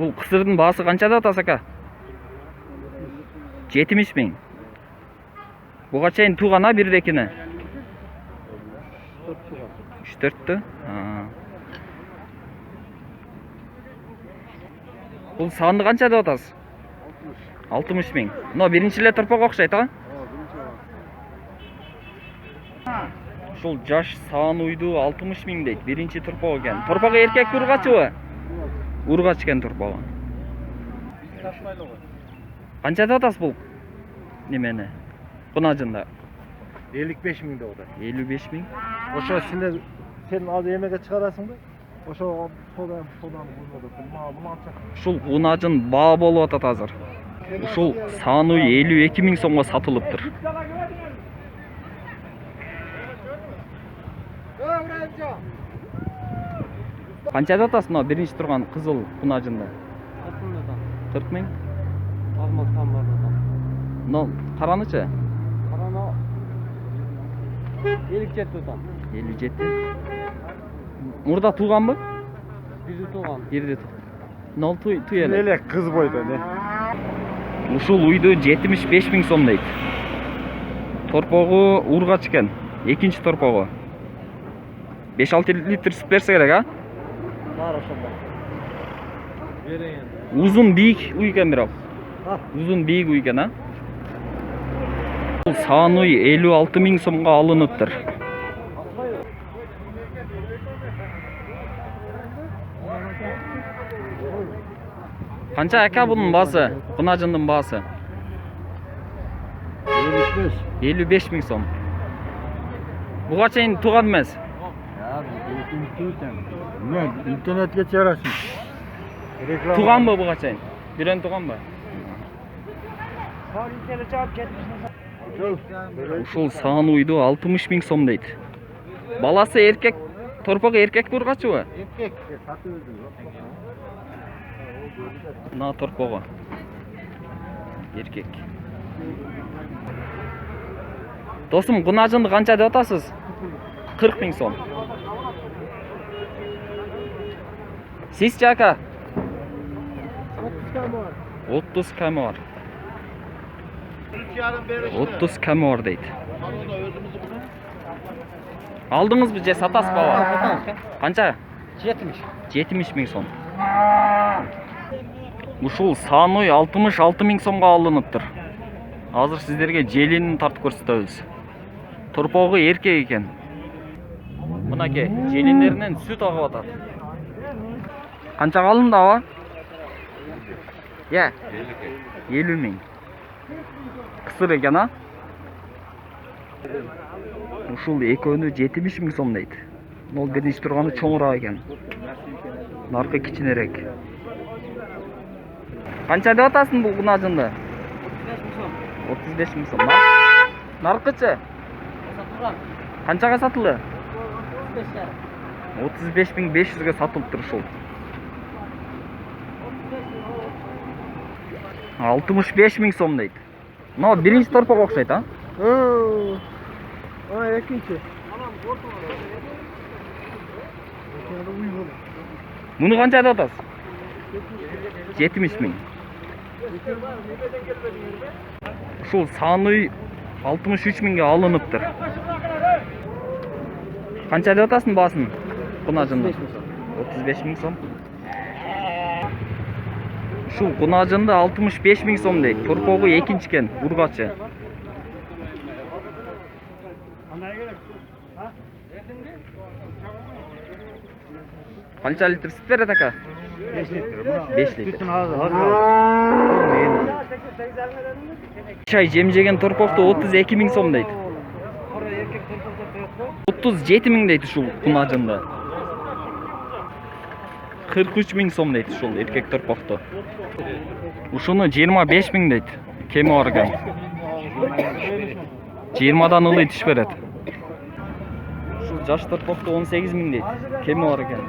Бұл қысырдың басы қаншада атасы ака? 70 миң. Бұға чейін туғана бірдекіні? 3-4-ті? Бұл сағынды қаншада атасы? 60 миң. Мұна біріншілі тұрпаға оқшайды, Шул жаш саған ұйды 60 миң дейді. Бірінші тұрпаға кен. Тұрпаға еркек ұрғачы ой? Ұрғач кен тұрпаға. Қаншада атасы бұл? Немені? Құнажында? 55 миң да ода. 55 миң? Ошо сен аз емеге шығарасың ба? Ошо содан bunu Шул құнажын ба болып атат азыр. Шул саны 52 миң сомға сатылыптыр. Қаншада атасың мына бірінші тұрған қызыл құнажында? 40 миң? Алмастан бар да. Мынау қаранычы? Қарана 57 тұтам. 57. Мұрда туған ба? Бірді туған. Бірді туған. Мынау туй әлі? Елек қыз бойды не? Ушул уйду 75 миң сом дейт. Торпоғы ургач екен. Екінші торпоғы. 5-6 литр сүт берсе керек, а? Бар ошонда. Берейін. Uzun büyük uyken biraz. Uzun büyük uyken ha. Sağını 56 ming so'mga alınıptır. Qancha aka bunun bası? Qunajının bası? 55. 55 ming so'm. Buga chayin tug'an emas. Ne? İnternetga chiqarasың. Tug'an mı buga chayin? Biren tug'an mı? Ушул сагын уйду 60 миң сом дейт. Баласы эркек, торпогу эркек бургачыбы? Erkek. Satып өзү. Мына торпогу. Эркек. Досум, кунажынды канча деп атасыз? 40 миң сом. Сизчи ака? 30 ками бар. 30 kami var deydi. Aldınız mı? Satas baba. Kança? 70 ming so'm. Ушул саны 66 ming so'mga alınıptır. Hazır sizlerge jelini tartып көрсөтөбүз. Торпогу эркек экен. Мынакей, желиндеринен сүт агып атат. Канчага алынды аба? Я. 50 ming. Kısır eken ha? Ушул экөөнү 70 ming сом дейт. Ол биринчи турганы чоңураак экен. Наркы кичинерээк. Канча деп атасың бул кунажынды? 35 ming сом. Наркычы? Канчага сатылды? 35.500'e satılıptır ушул. 65 ming сом дейт. Мына биринчи торпого окшойт, а? Экинчи. Муну канча деп атасыз? 70 ming. Ушул саны 63 mingге алыныптыр. Канча деп атасың басын? Кунажынды? 35 ming сом. Ушул кунажынды 65 ming сом дейт. Торпогу экинчи экен, ургачы. Канча литр сүт берет ака? 5 литр. 5 литр. Бүтүн азыр. Чай жем жеген торпокто 32 ming сом дейт. 37 ming дейт ушул кунажында. 43 ming сом дейт ушул эркек торпокто. Ушуну 25 ming дейт. Кеми бар экен. 20дан ылый тиш берет. Ушул жаш торпокто 18 ming дейт. Кеми бар экен.